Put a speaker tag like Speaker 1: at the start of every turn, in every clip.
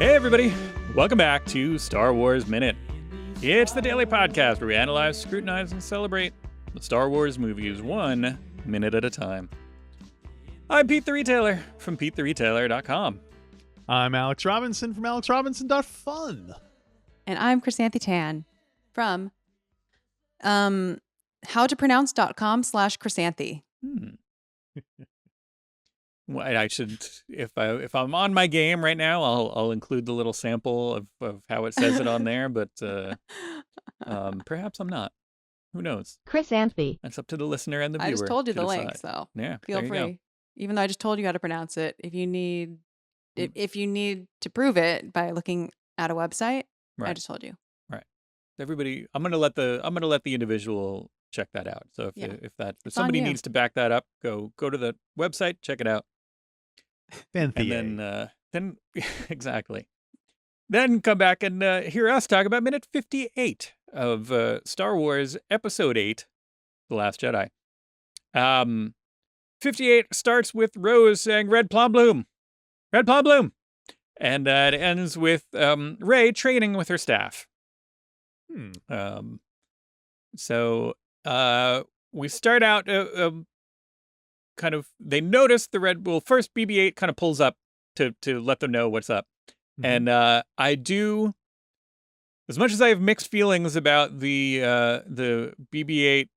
Speaker 1: Hey, everybody. Welcome back to Star Wars Minute. It's the daily podcast where we analyze, scrutinize, and celebrate the Star Wars movies 1 minute at a time. I'm Pete the Retailer from PeteTheRetailer.com.
Speaker 2: I'm Alex Robinson from AlexRobinson.fun.
Speaker 3: And I'm Chrysanthe Tan from howtopronounce.com/Chrysanthe.
Speaker 1: Well, I should, if I'm on my game right now, I'll include the little sample of how it says it on there, but perhaps I'm not. Who knows?
Speaker 4: Chrysanthe.
Speaker 1: That's up to the listener and the viewer.
Speaker 3: I just told you
Speaker 1: to
Speaker 3: the
Speaker 1: decide.
Speaker 3: link, so
Speaker 1: Yeah,
Speaker 3: feel
Speaker 1: there you
Speaker 3: free.
Speaker 1: go.
Speaker 3: Even though I just told you how to pronounce it, if you need to prove it by looking at a website, I
Speaker 1: Right.
Speaker 3: just told you.
Speaker 1: Right. Everybody, I'm gonna let the individual check that out. So if
Speaker 3: Yeah.
Speaker 1: if
Speaker 3: It's on
Speaker 1: somebody
Speaker 3: you.
Speaker 1: needs to back that up, go to the website, check it out, and then exactly. Then come back and hear us talk about minute 58 of Star Wars Episode 8, The Last Jedi. 58 starts with Rose saying, "Red Plum Bloom, Red Plum Bloom," and it ends with Rey training with her staff. So we start out kind of, they notice the red. Well, first BB-8 kind of pulls up to let them know what's up. And I do, as much as I have mixed feelings about the BB-8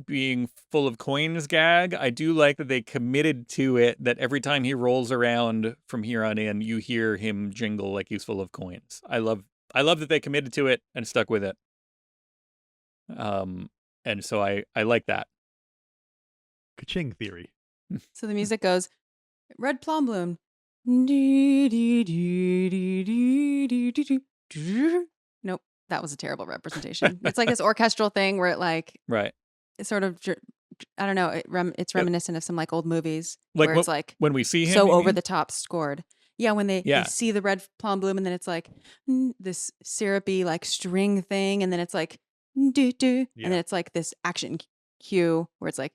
Speaker 1: being full of coins gag, I do like that they committed to it, that every time he rolls around from here on in, you hear him jingle like he's full of coins. I love that they committed to it and stuck with it. And so I like that.
Speaker 2: Ka-ching theory.
Speaker 3: So the music goes, Red Plum Bloom. Nope, that was a terrible representation. It's like this orchestral thing where it
Speaker 1: Right.
Speaker 3: it's sort of, I don't know, it's reminiscent of some like old movies
Speaker 1: Like
Speaker 3: where it's like
Speaker 1: when we see him,
Speaker 3: so
Speaker 1: you
Speaker 3: over
Speaker 1: mean?
Speaker 3: the top scored. Yeah, when they see the red plum bloom and then it's like this syrupy like string thing and then it's like do do and then it's like this action cue where it's like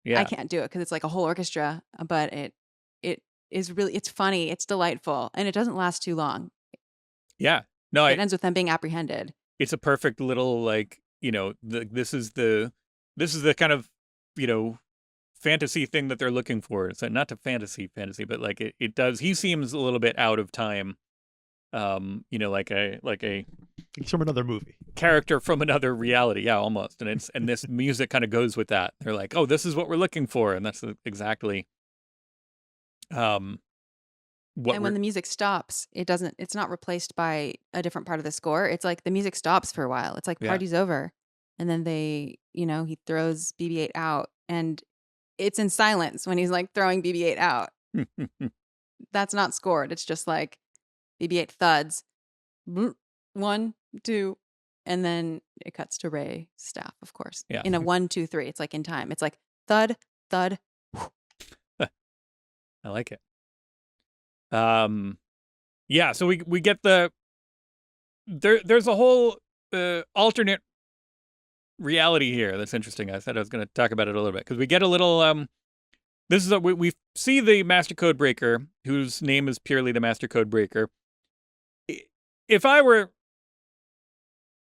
Speaker 3: I can't do it because it's like a whole orchestra, but it is really, it's funny, it's delightful, and it doesn't last too long.
Speaker 1: Yeah. No,
Speaker 3: it ends with them being apprehended.
Speaker 1: It's a perfect little, like, this is the kind of, fantasy thing that they're looking for. It's not to fantasy, but like it does. He seems a little bit out of time. Like a
Speaker 2: He's from another movie.
Speaker 1: Character from another reality. Yeah, almost. And this music kind of goes with that. They're like, oh, this is what we're looking for, and that's exactly.
Speaker 3: And when the music stops, it's not replaced by a different part of the score. It's like the music stops for a while. It's like party's over. And then he throws BB-8 out and it's in silence when he's like throwing BB-8 out. That's not scored. It's just like BB-8 thuds. 1, 2, and then it cuts to Rey's staff, of course.
Speaker 1: Yeah.
Speaker 3: In a 1, 2, 3. It's like in time. It's like thud, thud.
Speaker 1: I like it. Yeah, so we get there's a whole alternate reality here that's interesting. I said I was going to talk about it a little bit because we get a little this is we see the Master Codebreaker, whose name is purely the Master Codebreaker. If I were,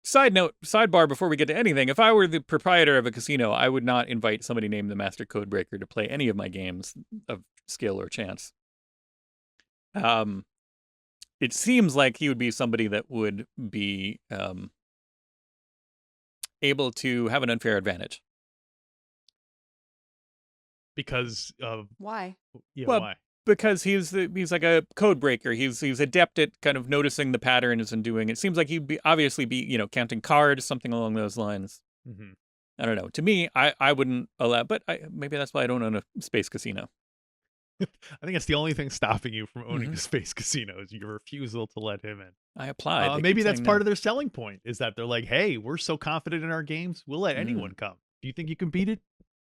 Speaker 1: sidebar before we get to anything, if I were the proprietor of a casino, I would not invite somebody named the Master Codebreaker to play any of my games of skill or chance. It seems like he would be somebody that would be able to have an unfair advantage.
Speaker 2: Because of
Speaker 3: why?
Speaker 2: Yeah,
Speaker 1: well,
Speaker 2: why?
Speaker 1: Because he's like a code breaker. He's adept at kind of noticing the patterns and doing it. Seems like he'd obviously be counting cards, something along those lines.
Speaker 2: Mm-hmm.
Speaker 1: I don't know. To me, I wouldn't allow, but maybe that's why I don't own a space casino.
Speaker 2: I think it's the only thing stopping you from owning a space casino is your refusal to let him in.
Speaker 1: I applied.
Speaker 2: Maybe that's part of their selling point, is that they're like, hey, we're so confident in our games, we'll let anyone come. Do you think you can beat it?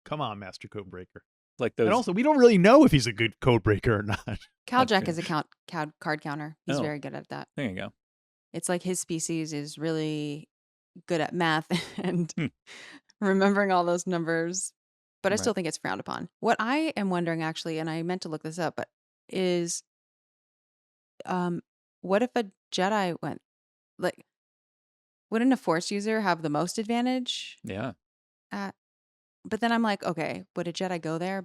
Speaker 2: Come on, Master Codebreaker.
Speaker 1: Like those.
Speaker 2: And also, we don't really know if he's a good codebreaker or not.
Speaker 3: Caljack is a card counter. He's very good at that.
Speaker 1: There you go.
Speaker 3: It's like his species is really good at math and remembering all those numbers. But I still think it's frowned upon. What I am wondering, actually, and I meant to look this up, but is what if a Jedi went like? Wouldn't a Force user have the most advantage?
Speaker 1: Yeah.
Speaker 3: At, but then I'm like, okay, would a Jedi go there?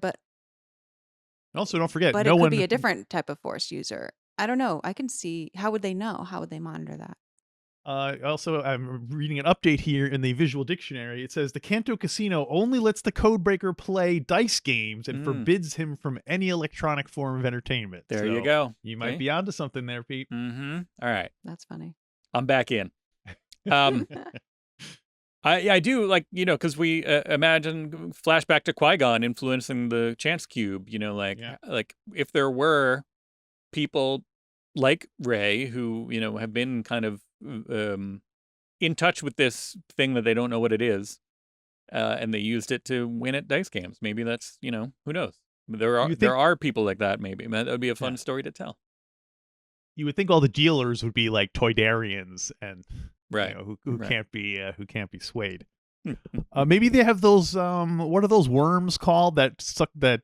Speaker 2: Also, don't forget,
Speaker 3: But
Speaker 2: no
Speaker 3: it could be
Speaker 2: one.
Speaker 3: a different type of Force user. I don't know. I can see. How would they know? How would they monitor that?
Speaker 2: Also, I'm reading an update here in the visual dictionary. It says the Kanto Casino only lets the codebreaker play dice games and
Speaker 1: Mm,
Speaker 2: forbids him from any electronic form of entertainment.
Speaker 1: there you
Speaker 2: So
Speaker 1: go.
Speaker 2: you might
Speaker 1: See?
Speaker 2: be onto something there, Pete.
Speaker 1: Mm-hmm. All right.
Speaker 3: That's funny.
Speaker 1: I'm back in. Um, I do like, because we imagine flashback to Qui-Gon influencing the Chance Cube,
Speaker 2: Yeah.
Speaker 1: like if there were people like Rey who, have been kind of in touch with this thing that they don't know what it is, and they used it to win at dice games. Maybe that's, who knows? There
Speaker 2: You would think,
Speaker 1: are people like that. Maybe that would be a fun
Speaker 2: yeah,
Speaker 1: story to tell.
Speaker 2: you would think all the dealers would be like Toydarians and
Speaker 1: Right.
Speaker 2: who
Speaker 1: Right.
Speaker 2: can't be swayed. Maybe they have those what are those worms called that stop
Speaker 1: right.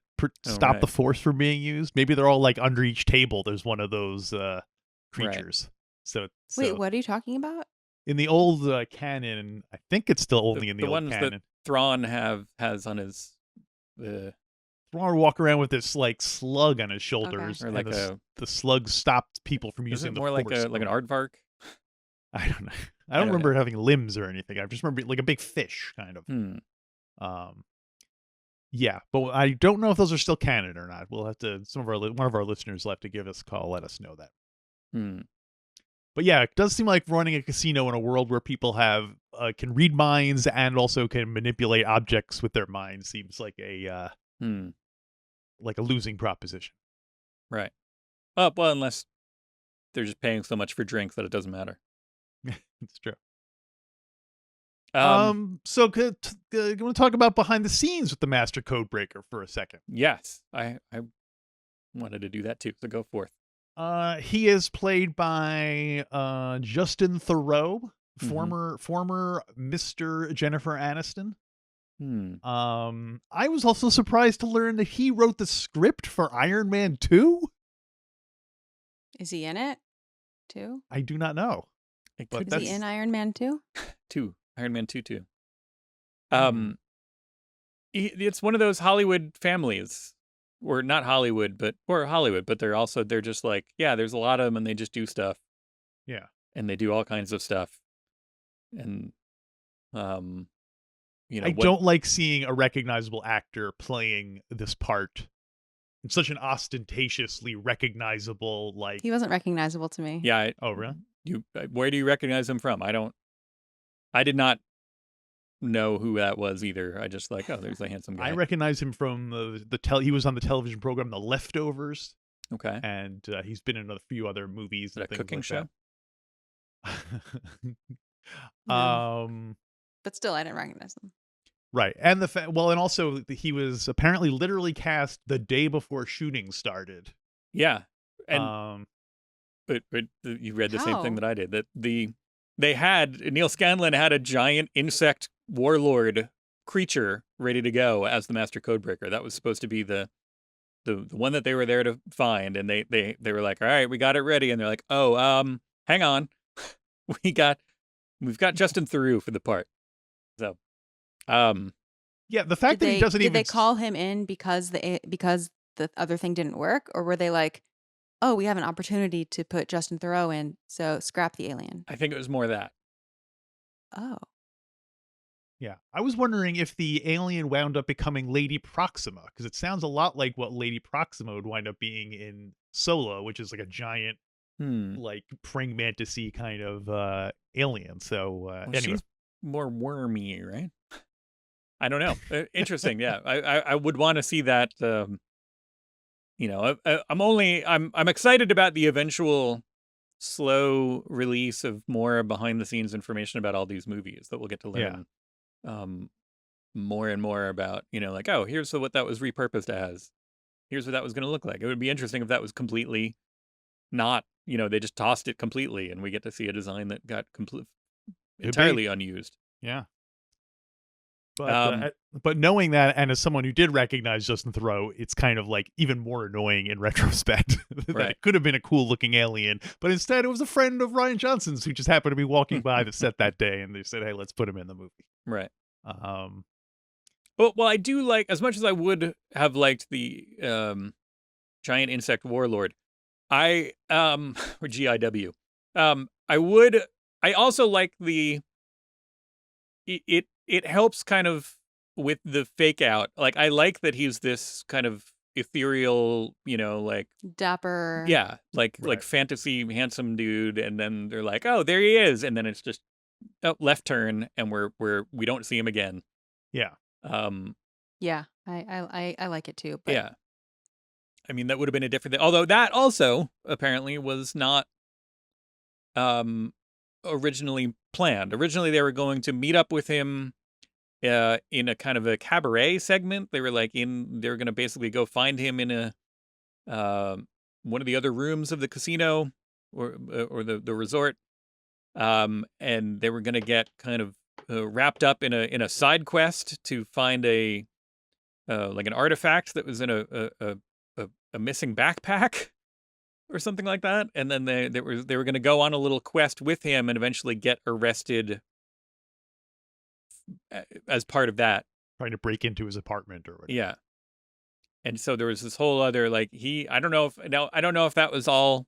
Speaker 2: the force from being used? Maybe they're all like under each table. There's one of those creatures.
Speaker 3: Wait,
Speaker 2: So
Speaker 3: what are you talking about?
Speaker 2: in the old canon, I think it's still only in the
Speaker 1: The
Speaker 2: old
Speaker 1: ones that
Speaker 2: canon.
Speaker 1: Thrawn has on his
Speaker 2: Thrawn walk around with this like slug on his shoulders,
Speaker 1: or
Speaker 2: and
Speaker 1: like
Speaker 2: the slug stopped people from
Speaker 1: is
Speaker 2: using
Speaker 1: it
Speaker 2: the
Speaker 1: more like
Speaker 2: force.
Speaker 1: an aardvark?
Speaker 2: I don't know. I don't remember it having limbs or anything. I just remember like a big fish, kind of. Um, yeah, but I don't know if those are still canon or not. We'll have to. One of our listeners will have to give us a call, let us know that. But yeah, it does seem like running a casino in a world where people have can read minds and also can manipulate objects with their minds seems like a losing proposition.
Speaker 1: Right. Oh, well, unless they're just paying so much for drinks that it doesn't matter.
Speaker 2: It's true.
Speaker 1: So
Speaker 2: you want to talk about behind the scenes with the Master Codebreaker for a second?
Speaker 1: Yes, I wanted to do that too. So go forth.
Speaker 2: He is played by Justin Theroux, former Mr. Jennifer Aniston. I was also surprised to learn that he wrote the script for Iron Man 2.
Speaker 3: Is he in it too?
Speaker 2: I do not know.
Speaker 3: Is he in Iron Man 2?
Speaker 1: 2. Iron Man 2 too. It's one of those Hollywood families. Or not Hollywood, but they're just like, yeah, there's a lot of them and they just do stuff.
Speaker 2: Yeah.
Speaker 1: And they do all kinds of stuff. And
Speaker 2: I don't like seeing a recognizable actor playing this part in such an ostentatiously recognizable, like...
Speaker 3: He wasn't recognizable to me.
Speaker 1: Yeah.
Speaker 2: Oh, really?
Speaker 1: Where do you recognize him from? I did not know who that was either. I just like, oh, there's a handsome guy.
Speaker 2: I recognize him from he was on the television program The Leftovers.
Speaker 1: Okay.
Speaker 2: And he's been in a few other movies and
Speaker 1: a
Speaker 2: things
Speaker 1: cooking
Speaker 2: like
Speaker 1: show.
Speaker 3: No. But still, I didn't recognize him.
Speaker 2: Right. And and also he was apparently literally cast the day before shooting started.
Speaker 1: Yeah. And but you read the same thing that I did. That Neil Scanlon had a giant insect warlord creature ready to go as the Master Codebreaker. That was supposed to be the one that they were there to find, and they were like, all right, we got it ready, and they're like, oh, hang on, we've got Justin Theroux for the part. So,
Speaker 2: yeah, the fact that he doesn't even...
Speaker 3: Did they call him in because the other thing didn't work, or were they like, oh, we have an opportunity to put Justin Theroux in, so scrap the alien?
Speaker 1: I think it was more that.
Speaker 3: Oh.
Speaker 2: Yeah. I was wondering if the alien wound up becoming Lady Proxima, because it sounds a lot like what Lady Proxima would wind up being in Solo, which is like a giant, like praying mantis-y kind of alien. So anyway.
Speaker 1: She's more wormy, right? I don't know. Interesting. Yeah. I would want to see that. I'm excited about the eventual slow release of more behind the scenes information about all these movies that we'll get to learn more and more about, like, oh, here's what that was repurposed as. Here's what that was going to look like. It would be interesting if that was completely not, they just tossed it completely and we get to see a design that got entirely unused.
Speaker 2: Yeah. But knowing that, and as someone who did recognize Justin Theroux, it's kind of like even more annoying in retrospect that
Speaker 1: Right.
Speaker 2: it could have been a cool looking alien, but instead it was a friend of Ryan Johnson's who just happened to be walking by the set that day, and they said, "Hey, let's put him in the movie."
Speaker 1: Right.
Speaker 2: Um,
Speaker 1: Well, I do like, as much as I would have liked the giant insect warlord, or GIW. I also like it helps kind of with the fake out. Like, I like that he's this kind of ethereal, like
Speaker 3: dapper.
Speaker 1: Yeah, like
Speaker 2: Right.
Speaker 1: fantasy handsome dude, and then they're like, "Oh, there he is," and then it's just left turn, and we don't see him again.
Speaker 2: Yeah.
Speaker 3: Yeah, I like it too. But
Speaker 1: Yeah. I mean, that would have been a different thing. Although that also apparently was not originally planned. Originally, they were going to meet up with him in a kind of a cabaret segment. They were going to basically go find him in a one of the other rooms of the casino or the resort, and they were going to get kind of wrapped up in a side quest to find a like an artifact that was in a missing backpack or something like that, and then they were going to go on a little quest with him and eventually get arrested as part of that.
Speaker 2: Trying to break into his apartment or whatever.
Speaker 1: Yeah. And so there was this whole other I don't know if that was all.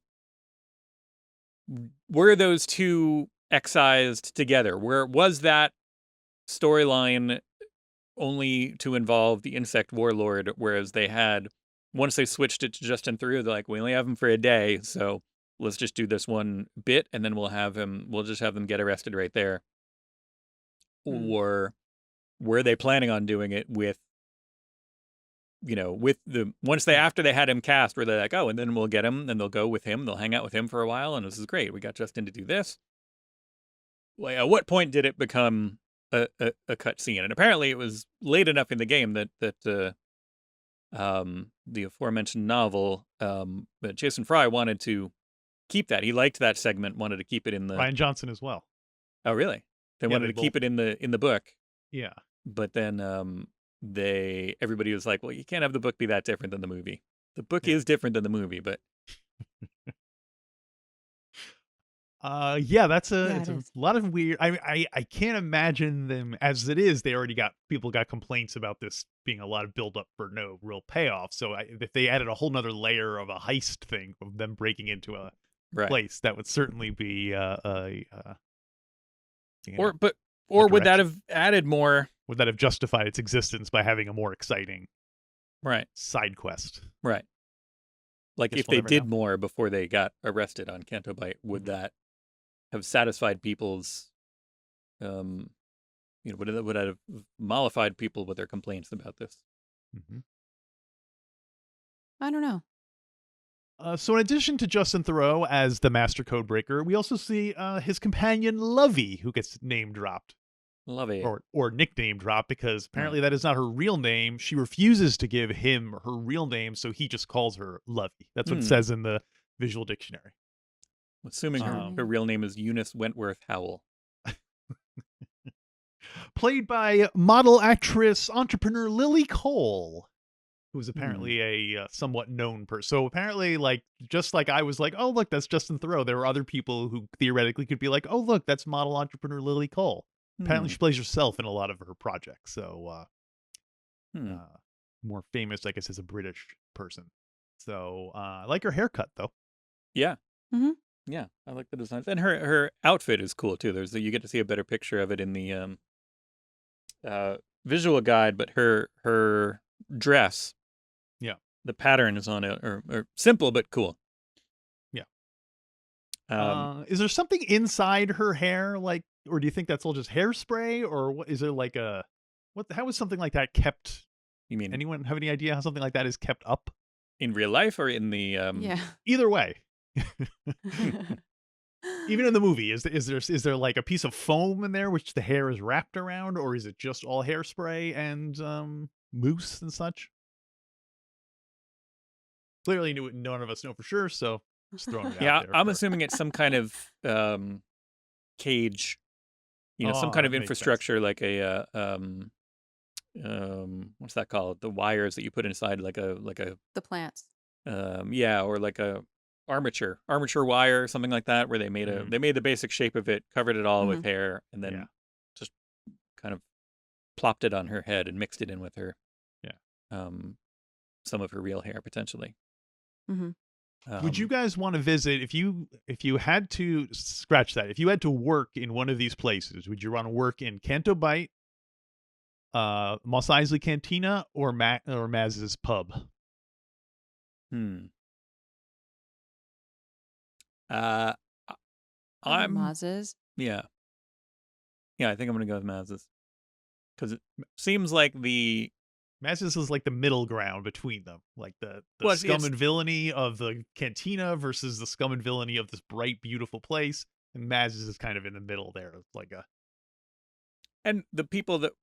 Speaker 1: Were those two excised together? Where was that storyline only to involve the insect warlord, whereas once they switched it to Justin Theroux, they're like, we only have him for a day, so let's just do this one bit, and then we'll just have them get arrested right there. Or were they planning on doing it with after they had him cast, where they're like, oh, and then we'll get him, and they'll go with him, they'll hang out with him for a while, and this is great. We got Justin to do this. Like, at what point did it become a cut scene? And apparently it was late enough in the game that the aforementioned novel, that Jason Fry wanted to keep that. He liked that segment, wanted to keep it in the
Speaker 2: Ryan Johnson as well.
Speaker 1: Oh, really? They wanted to keep it in the book.
Speaker 2: Yeah.
Speaker 1: But then everybody was like, well, you can't have the book be that different than the movie. The book is different than the movie, but
Speaker 2: it's a lot of weird. I can't imagine them as it is. They already people got complaints about this being a lot of build up for no real payoff. So if they added a whole nother layer of a heist thing of them breaking into a place, that would certainly be
Speaker 1: would that have added more?
Speaker 2: Would that have justified its existence by having a more exciting side quest?
Speaker 1: Right. Like, if they did more before they got arrested on Kendobite, would that have satisfied people's, would that have mollified people with their complaints about this?
Speaker 2: Mm-hmm.
Speaker 3: I don't know.
Speaker 2: So in addition to Justin Theroux as the master codebreaker, we also see his companion Lovey, who gets name dropped.
Speaker 1: Lovey.
Speaker 2: Or nickname dropped, because apparently that is not her real name. She refuses to give him her real name, so he just calls her Lovey. That's what it says in the visual dictionary.
Speaker 1: Assuming her real name is Eunice Wentworth Howell.
Speaker 2: Played by model, actress, entrepreneur Lily Cole, who's apparently a somewhat known person. So apparently, just like I was like, oh, look, that's Justin Theroux, there were other people who theoretically could be like, oh, look, that's model entrepreneur Lily Cole. Apparently she plays herself in a lot of her projects. So more famous, I guess, as a British person. So I like her haircut, though.
Speaker 1: Yeah.
Speaker 3: Mm-hmm.
Speaker 1: Yeah, I like the designs. And her outfit is cool, too. You get to see a better picture of it in the visual guide, but her dress, the pattern is on it, or simple but cool.
Speaker 2: Yeah. Is there something inside her hair, or do you think that's all just hairspray, or what? Is there how is something like that kept?
Speaker 1: You mean,
Speaker 2: anyone have any idea how something like that is kept up
Speaker 1: in real life or in the
Speaker 2: Either way. Even in the movie, is there like a piece of foam in there which the hair is wrapped around, or is it just all hairspray and mousse and such? Clearly none of us know for sure, so just throwing it out there.
Speaker 1: I'm assuming it's some kind of cage, some kind of infrastructure, like a what's that called? The wires that you put inside
Speaker 3: the plants.
Speaker 1: Yeah, or like a armature wire, something like that, where they made they made the basic shape of it, covered it all with hair, and then just kind of plopped it on her head and mixed it in with her, some of her real hair potentially.
Speaker 2: Would you guys want to visit if you had to scratch that? If you had to work in one of these places, would you want to work in Kendobite, Mos Eisley Cantina, or Maz's pub?
Speaker 1: I'm
Speaker 3: Maz's.
Speaker 1: Yeah, I think I'm gonna go with Maz's because it seems like
Speaker 2: Maz's is like the middle ground between them, like the
Speaker 1: Well,
Speaker 2: scum and villainy of the cantina versus the scum and villainy of this bright, beautiful place. And Maz's is kind of in the middle there, like
Speaker 1: and the people that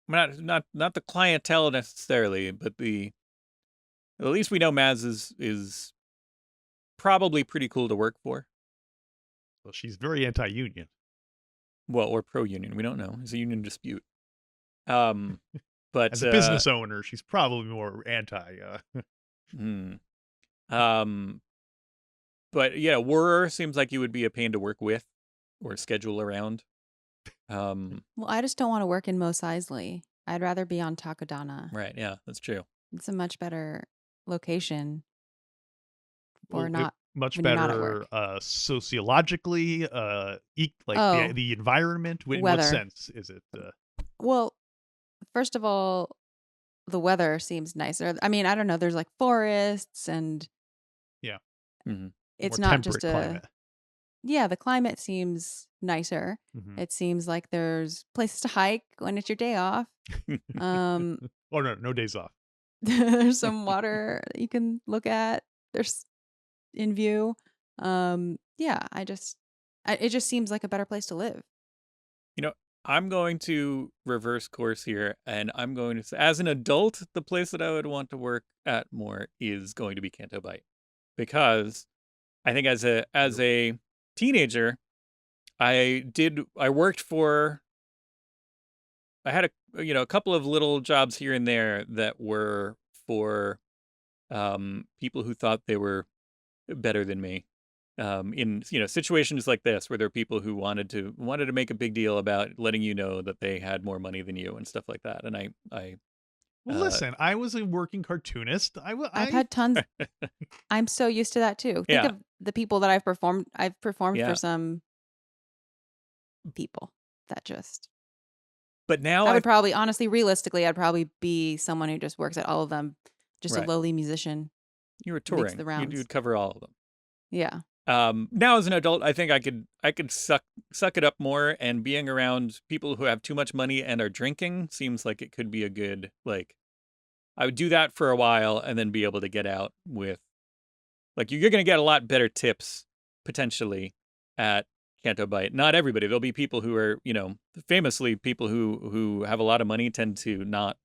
Speaker 1: not the clientele necessarily, but at least we know Maz is probably pretty cool to work for.
Speaker 2: Well, she's very anti-union.
Speaker 1: Well, or pro-union. We don't know. It's a union dispute. But
Speaker 2: as a business owner, she's probably more anti.
Speaker 1: But yeah, Whirr seems like you would be a pain to work with or schedule around.
Speaker 3: Well, I just don't want to work in Mos Eisley. I'd rather be on Takodana.
Speaker 1: Right. Yeah, that's true.
Speaker 3: It's a much better location. Or not.
Speaker 2: Much better sociologically, the environment. In what sense is it?
Speaker 3: Well, first of all, the weather seems nicer. I mean, I don't know. There's like forests and it's
Speaker 2: more
Speaker 3: not just
Speaker 2: climate.
Speaker 3: The climate seems nicer. It seems like there's places to hike when it's your day off.
Speaker 2: Oh no days off.
Speaker 3: There's some water that you can look at. There's in view. It just seems like a better place to live.
Speaker 1: I'm going to reverse course here, and I'm going to say, as an adult, the place that I would want to work at more is going to be Kendobite, because I think as a teenager, I had a couple of little jobs here and there that were for people who thought they were better than me. In situations like this where there are people who wanted to make a big deal about letting you know that they had more money than you and stuff like that. And
Speaker 2: listen, I was a working cartoonist.
Speaker 3: I've had tons. I'm so used to that too. Think of the people that I've performed. I've performed for some people that just.
Speaker 1: But now
Speaker 3: I would probably, honestly, realistically, I'd probably be someone who just works at all of them, just a lowly musician.
Speaker 1: You were touring. You'd cover all of them.
Speaker 3: Yeah.
Speaker 1: Now as an adult, I think I could suck it up more, and being around people who have too much money and are drinking seems like it could be a good, I would do that for a while and then be able to get out with, you're going to get a lot better tips potentially at Kendobite. Not everybody. There'll be people who are, famously people who have a lot of money tend to not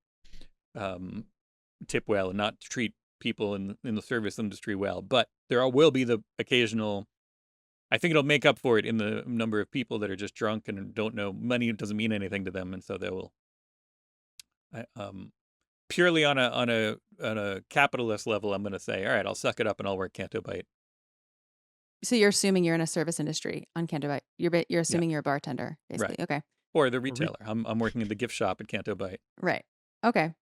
Speaker 1: tip well and not treat people in the service industry well, but there will be the occasional. I think it'll make up for it in the number of people that are just drunk and don't know money doesn't mean anything to them, and so they will. Purely on a capitalist level, I'm going to say, all right, I'll suck it up and I'll work Kendobite.
Speaker 3: So you're assuming you're in a service industry on Kendobite. You're assuming you're a bartender, basically.
Speaker 1: Right.
Speaker 3: Okay.
Speaker 1: Or the retailer. I'm working in the gift shop at Kendobite.
Speaker 3: Right. Okay.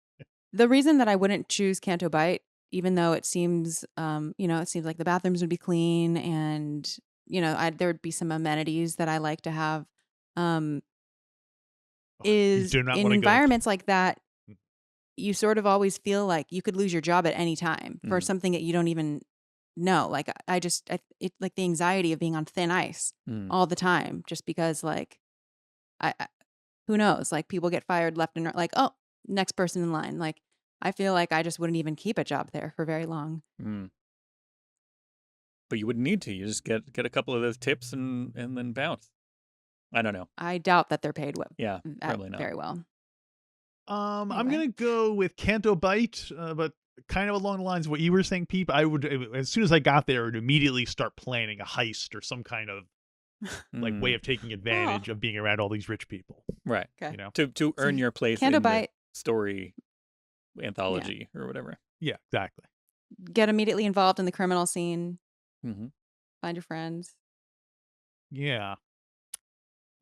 Speaker 3: The reason that I wouldn't choose Kendobite, even though it seems, it seems like the bathrooms would be clean and, there would be some amenities that I like to have, is in environments like that, you sort of always feel like you could lose your job at any time for something that you don't even know. Like, it's like the anxiety of being on thin ice all the time, just because who knows, people get fired left and right, oh, next person in line. I feel like I just wouldn't even keep a job there for very long.
Speaker 1: But you wouldn't need to. You just get a couple of those tips and then bounce. I don't know.
Speaker 3: I doubt that they're paid well.
Speaker 1: Yeah, probably not.
Speaker 3: Very well.
Speaker 2: Anyway. I'm gonna go with Kendobite, but kind of along the lines of what you were saying, Peep. I would, as soon as I got there, would immediately start planning a heist or some kind of way of taking advantage of being around all these rich people.
Speaker 1: Right.
Speaker 3: Okay.
Speaker 2: You know?
Speaker 1: To earn your place in the
Speaker 3: Kendobite,
Speaker 1: story
Speaker 3: yeah,
Speaker 1: anthology or whatever.
Speaker 2: Yeah, exactly.
Speaker 3: get immediately involved in the criminal scene.
Speaker 1: Hmm.
Speaker 3: Find your friends.
Speaker 2: Yeah.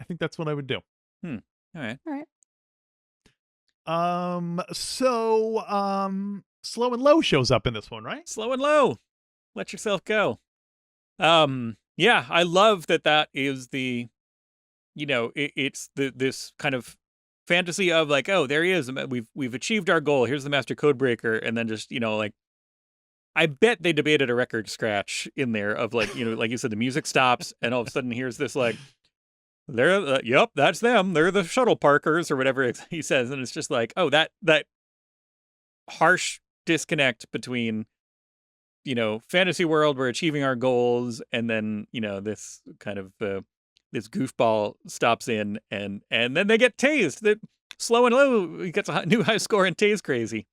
Speaker 2: I think that's what I would do.
Speaker 1: All right.
Speaker 3: All right.
Speaker 2: Slow and Low shows up in this one, right?
Speaker 1: Slow and Low. Let yourself go. Yeah, I love that is the, it's this kind of fantasy of like, oh, there he is. We've achieved our goal. Here's the master codebreaker, and then just like, I bet they debated a record scratch in there of like, like you said, the music stops, and all of a sudden here's this like, yep, that's them. They're the shuttle parkers or whatever he says, and it's just like, oh, that harsh disconnect between fantasy world, we're achieving our goals, and then this kind of this goofball stops in, and then they get tased. That Slow and Low, he gets a new high score in Tase Crazy,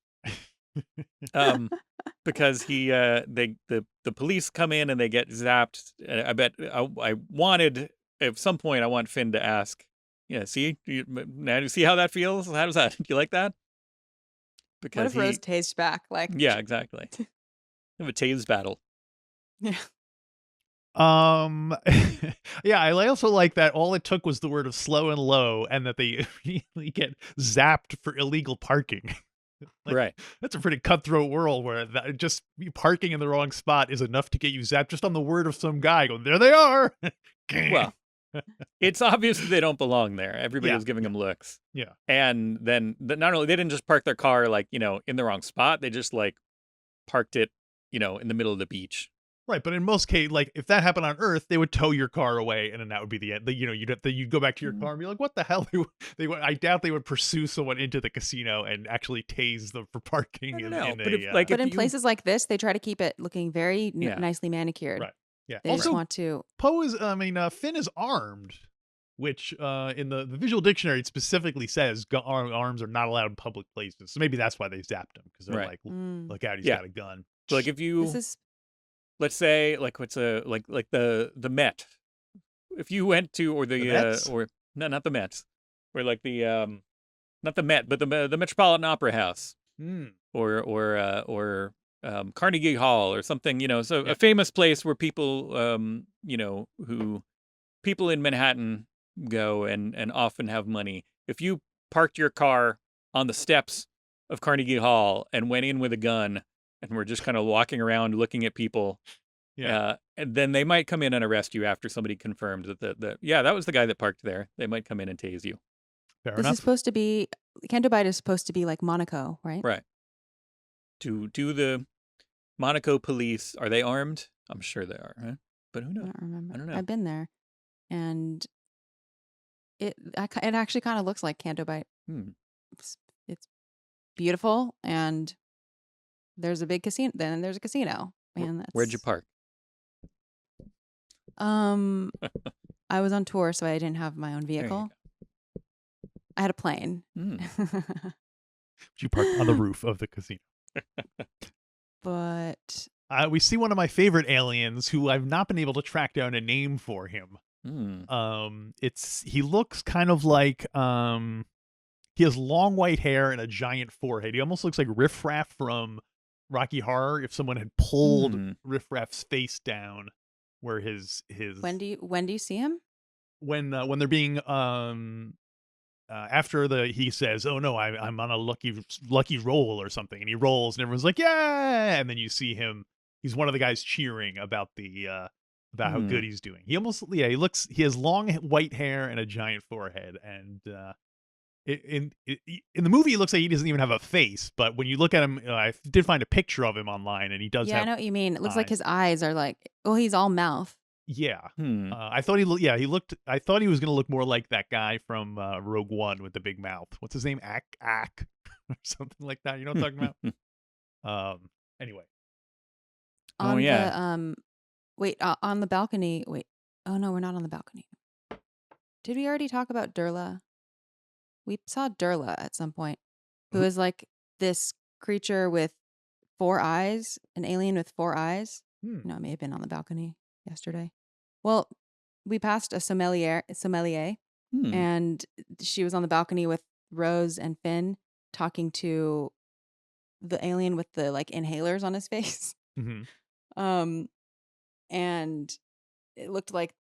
Speaker 1: because the police come in and they get zapped. And I bet I wanted at some point I want Finn to ask, now do you see how that feels? How does that? Do you like that?
Speaker 3: What
Speaker 1: Because
Speaker 3: if Rose tased back? Like,
Speaker 1: yeah, exactly. Have a tase battle.
Speaker 3: yeah.
Speaker 2: Yeah, I also like that all it took was the word of slow and low, and that they immediately get zapped for illegal parking. Like,
Speaker 1: Right.
Speaker 2: that's a pretty cutthroat world where just parking in the wrong spot is enough to get you zapped just on the word of some guy going, there they are.
Speaker 1: Well, it's obvious that they don't belong there. Everybody was giving them looks.
Speaker 2: Yeah.
Speaker 1: And then not only, they didn't just park their car like, in the wrong spot. They just like parked it, in the middle of the beach.
Speaker 2: Right, but in most cases, like if that happened on Earth, they would tow your car away, and then that would be the end. You'd go back to your car and be like, "What the hell?" I doubt they would pursue someone into the casino and actually tase them for parking.
Speaker 1: I don't know,
Speaker 3: but in places like this, they try to keep it looking very nicely manicured.
Speaker 2: Right. Yeah.
Speaker 3: They
Speaker 2: also,
Speaker 3: just want to.
Speaker 2: Finn is armed, which in the visual dictionary it specifically says arms are not allowed in public places. So maybe that's why they zapped him, because they're like, "Look out, he's got a gun."
Speaker 1: So like if you. Let's say like what's like the Met. If you went to or or no, not the Mets, or like the not the Met, but the Metropolitan Opera House, or Carnegie Hall or something, so a famous place where people who people in Manhattan go and often have money. If you parked your car on the steps of Carnegie Hall and went in with a gun and we're just kind of walking around looking at people, and then they might come in and arrest you after somebody confirmed that that was the guy that parked there. They might come in and tase you.
Speaker 2: Fair
Speaker 3: this
Speaker 2: enough.
Speaker 3: Is supposed to be Kendobite is supposed to be like Monaco, right?
Speaker 1: Right. Do the Monaco police, are they armed? I'm sure they are, huh? But who knows?
Speaker 3: I don't remember.
Speaker 1: I don't know.
Speaker 3: I've been there, and it actually kind of looks like Kendobite. It's beautiful, and there's a big casino. Then there's a casino. And
Speaker 1: where'd you park?
Speaker 3: I was on tour, so I didn't have my own vehicle. I had a plane.
Speaker 2: You parked on the roof of the casino.
Speaker 3: But
Speaker 2: we see one of my favorite aliens who I've not been able to track down a name for him. He looks kind of like he has long white hair and a giant forehead. He almost looks like Riff Raff from Rocky Horror if someone had pulled Riff Raff's face down where his
Speaker 3: when do you see him?
Speaker 2: When they're being after he says, "Oh no, I'm on a lucky roll or something," and he rolls and everyone's like, "Yeah!" And then you see him. He's one of the guys cheering about about how good he's doing. He has long white hair and a giant forehead, and in the movie, it looks like he doesn't even have a face. But when you look at him, I did find a picture of him online, and he does.
Speaker 3: Yeah, I know what you mean. It looks like his eyes are like, he's all mouth.
Speaker 2: Yeah, I thought he looked. I thought he was gonna look more like that guy from Rogue One with the big mouth. What's his name? Ack, or something like that. You know what I'm talking about? Anyway.
Speaker 3: On the balcony. Wait. Oh no, we're not on the balcony. Did we already talk about Durla? We saw Durla at some point, who is like this creature with 4 eyes, an alien with 4 eyes. No, it may have been on the balcony yesterday. Well, we passed a sommelier, And she was on the balcony with Rose and Finn talking to the alien with the like inhalers on his face. And it looked like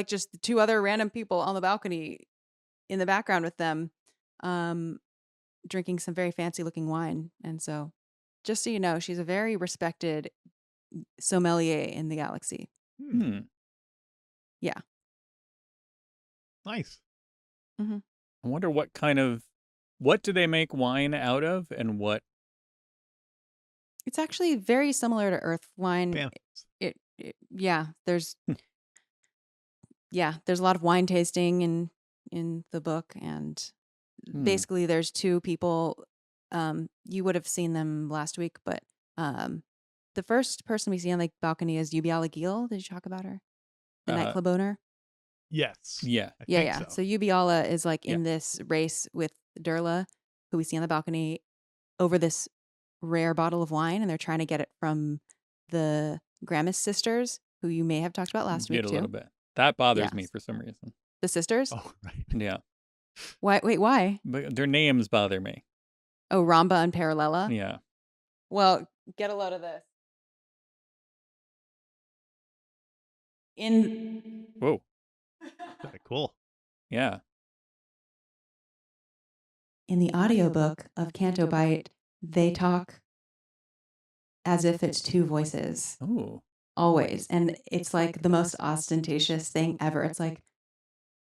Speaker 3: just the two other random people on the balcony in the background with them, drinking some very fancy looking wine. And so, just so you know, she's a very respected sommelier in the galaxy. Yeah.
Speaker 2: Nice.
Speaker 1: I wonder what do they make wine out of, and what?
Speaker 3: It's actually very similar to Earth wine. Yeah, there's there's a lot of wine tasting in the book, and basically there's two people. You would have seen them last week, but the first person we see on the balcony is Yubiala Gil. Did you talk about her? The nightclub owner?
Speaker 2: Yes.
Speaker 1: Yeah.
Speaker 3: Yeah. So Yubiala is like in this race with Durla, who we see on the balcony, over this rare bottle of wine, and they're trying to get it from the Gramis sisters, who you may have talked about last week too.
Speaker 1: A little bit. That bothers me for some reason.
Speaker 3: The sisters?
Speaker 2: Oh, right.
Speaker 1: Yeah.
Speaker 3: Why? Wait, why?
Speaker 1: But their names bother me.
Speaker 3: Oh, Ramba and Parallella?
Speaker 1: Yeah.
Speaker 3: Well, get a load of this.
Speaker 1: Whoa.
Speaker 2: Cool.
Speaker 1: Yeah.
Speaker 3: In the audiobook of Kendobite, they talk as if it's two voices.
Speaker 1: Oh.
Speaker 3: Always. And it's like the most ostentatious thing ever. It's like,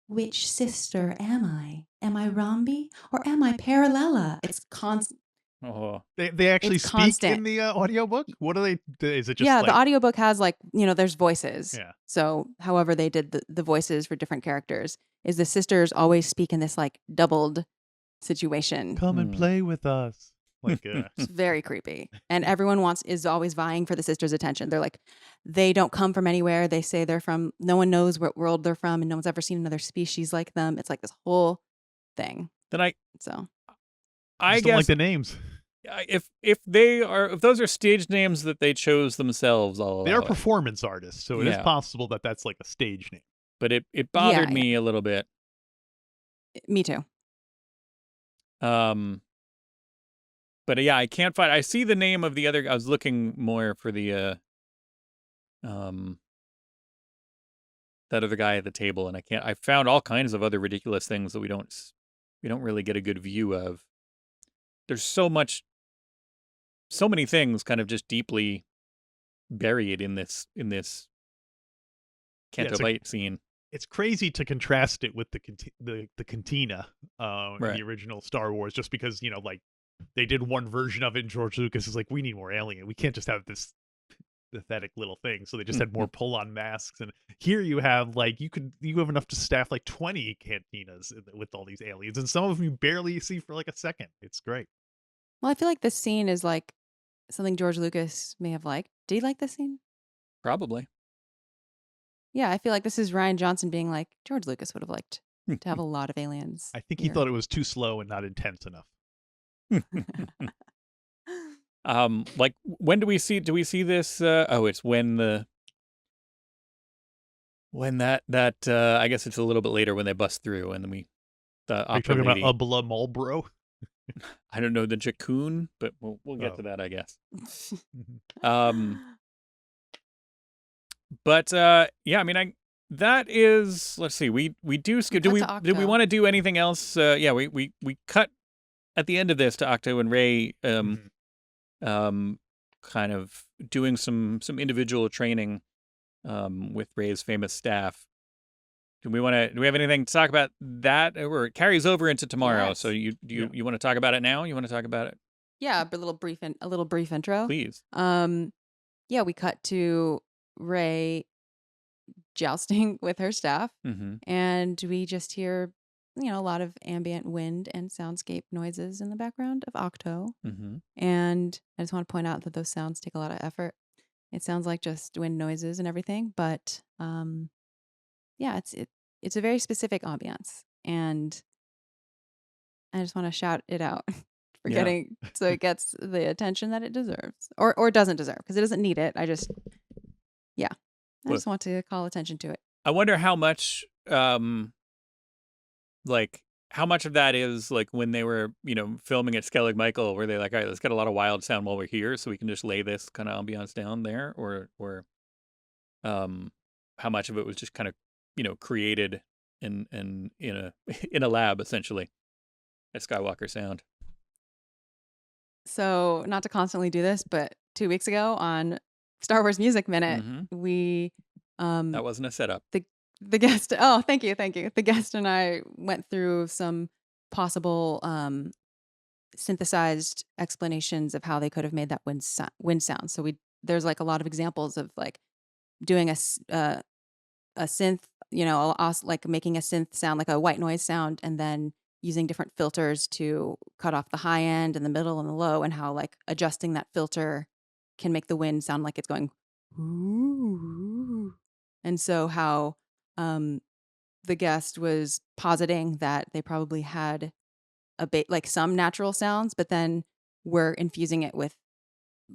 Speaker 3: which sister am I? Am I Rambi or am I Parallella? It's constant.
Speaker 1: Oh.
Speaker 2: They actually speak constant in the audiobook? What do they, is it just
Speaker 3: the audiobook has like, there's voices.
Speaker 2: Yeah.
Speaker 3: So however they did the voices for different characters is the sisters always speak in this like doubled situation.
Speaker 2: Come and play with us. Like
Speaker 3: it's very creepy. And everyone is always vying for the sisters' attention. They're like, they don't come from anywhere. They say they're from, no one knows what world they're from, and no one's ever seen another species like them. It's like this whole thing.
Speaker 1: Then I
Speaker 2: guess don't like the names.
Speaker 1: If those are stage names that they chose themselves,
Speaker 2: they are performance artists, so it is possible that that's like a stage name.
Speaker 1: But it bothered me a little bit.
Speaker 3: Me too.
Speaker 1: But yeah, I can't find. I see the name of the other. I was looking more for the that other guy at the table, and I can't. I found all kinds of other ridiculous things that we don't really get a good view of. There's so many things kind of just deeply buried in this Kendobite scene.
Speaker 2: It's crazy to contrast it with the Cantina in the original Star Wars, just because like they did one version of it, and George Lucas is like, we need more alien. We can't just have this pathetic little thing. So they just had more pull-on masks, and here you have like you have enough to staff like 20 cantinas with all these aliens, and some of them you barely see for like a second. It's great.
Speaker 3: Well, I feel like this scene is like something George Lucas may have liked. Did he like this scene?
Speaker 1: Probably.
Speaker 3: Yeah, I feel like this is Rian Johnson being like, George Lucas would have liked to have a lot of aliens.
Speaker 2: I think he thought it was too slow and not intense enough.
Speaker 1: Like when do we see this? It's when that I guess it's a little bit later when they bust through, and then
Speaker 2: Are you talking about Ubla Marlboro?
Speaker 1: I don't know the Jakun, but we'll get to that, I guess. But yeah, I mean, that is. Let's see. We do skip. Did we want to do anything else? Yeah, we cut at the end of this to Octo and Ray, kind of doing some individual training, with Ray's famous staff. Do we have anything to talk about that, or it carries over into tomorrow? Yes. So you want to talk about it now? You want to talk about it?
Speaker 3: Yeah, a little brief intro,
Speaker 1: please.
Speaker 3: Yeah, we cut to Ray jousting with her staff, and we just hear a lot of ambient wind and soundscape noises in the background of Octo. And I just want to point out that those sounds take a lot of effort. It sounds like just wind noises and everything, but yeah, it's a very specific ambiance, and I just want to shout it out for getting so it gets the attention that it deserves, or doesn't deserve, because it doesn't need it. I just want to call attention to it.
Speaker 1: I wonder how much like how much of that is like when they were, filming at Skellig Michael, where they're like, all right, let's get a lot of wild sound while we're here, so we can just lay this kind of ambiance down there, or how much of it was just kind of, created in a in a lab essentially at Skywalker Sound.
Speaker 3: So, not to constantly do this, but 2 weeks ago on Star Wars Music Minute, we
Speaker 1: That wasn't a setup.
Speaker 3: the guest. Oh, thank you. The guest and I went through some possible synthesized explanations of how they could have made that wind sound. So there's like a lot of examples of like doing a synth, like making a synth sound like a white noise sound, and then using different filters to cut off the high end and the middle and the low, and how like adjusting that filter can make the wind sound like it's going ooh. And so how the guest was positing that they probably had like some natural sounds, but then we're infusing it with,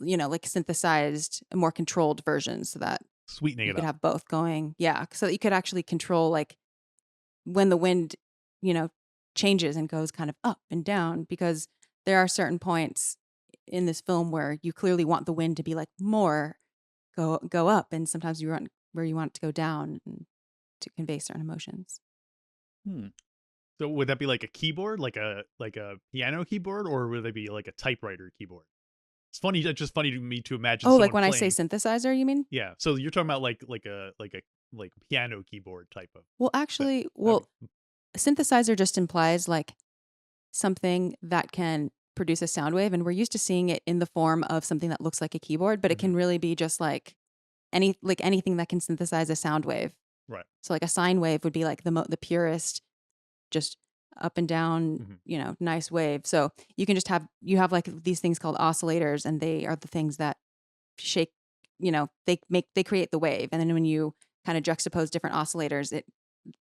Speaker 3: like synthesized, more controlled versions, so that
Speaker 2: sweetening
Speaker 3: you
Speaker 2: it
Speaker 3: could
Speaker 2: up.
Speaker 3: have both going. Yeah, so that you could actually control like when the wind, changes and goes kind of up and down, because there are certain points in this film where you clearly want the wind to be like more go up, and sometimes you want where you want it to go down and to convey certain emotions.
Speaker 2: So would that be like a keyboard, like a piano keyboard, or would it be like a typewriter keyboard? It's funny. It's just funny to me to imagine.
Speaker 3: Oh, like when I say synthesizer, you mean?
Speaker 2: Yeah. So you're talking about like a piano keyboard type of.
Speaker 3: Well, actually, synthesizer just implies like something that can produce a sound wave, and we're used to seeing it in the form of something that looks like a keyboard, but it can really be just like anything that can synthesize a sound wave.
Speaker 2: Right.
Speaker 3: So like a sine wave would be like the purest, just up and down, nice wave. So you can just have like these things called oscillators, and they are the things that shake, they create the wave. And then when you kind of juxtapose different oscillators,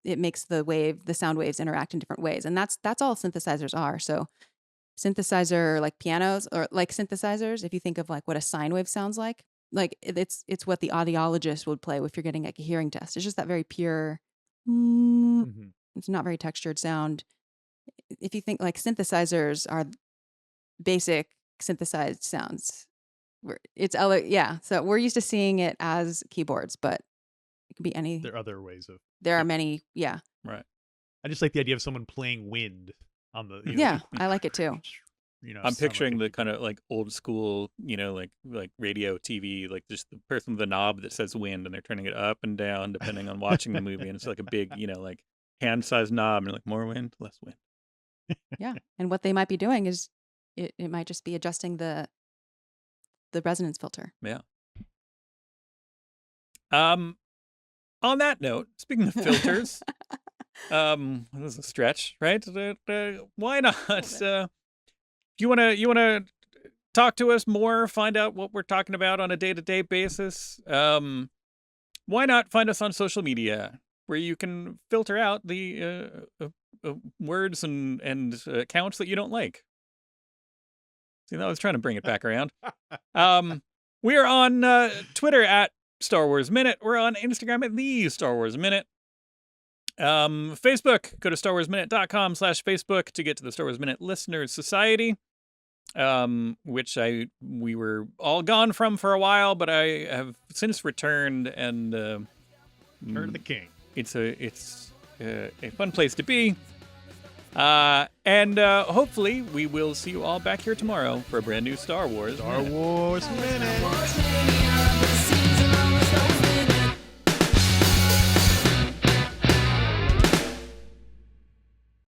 Speaker 3: it makes the sound waves interact in different ways. And that's all synthesizers are. So synthesizer, like pianos, or like synthesizers, if you think of like what a sine wave sounds like it's what the audiologist would play if you're getting like a hearing test. It's just that very pure, it's not very textured sound. If you think like synthesizers are basic synthesized sounds, so we're used to seeing it as keyboards, but it could be any.
Speaker 2: There are other ways of.
Speaker 3: There are many, yeah.
Speaker 1: Right.
Speaker 2: I just like the idea of someone playing wind on the.
Speaker 3: Yeah, I like it too.
Speaker 1: I'm picturing the kind of like old school, like radio, TV, like just the person with the knob that says wind, and they're turning it up and down depending on watching the movie, and it's like a big, like hand-sized knob, and like more wind, less wind.
Speaker 3: Yeah, and what they might be doing is it might just be adjusting the resonance filter.
Speaker 1: Yeah. On that note, speaking of filters, this is a stretch, right? Why not? You wanna talk to us more, find out what we're talking about on a day-to-day basis? Why not find us on social media, where you can filter out the words and accounts that you don't like? See, I was trying to bring it back around. We are on Twitter at Star Wars Minute. We're on Instagram at The Star Wars Minute. Facebook, go to StarWarsMinute.com/Facebook to get to the Star Wars Minute Listeners Society, which we were all gone from for a while, but I have since returned, and
Speaker 2: Return of the King.
Speaker 1: It's a fun place to be. And hopefully we will see you all back here tomorrow for a brand new Star Wars
Speaker 2: Minute.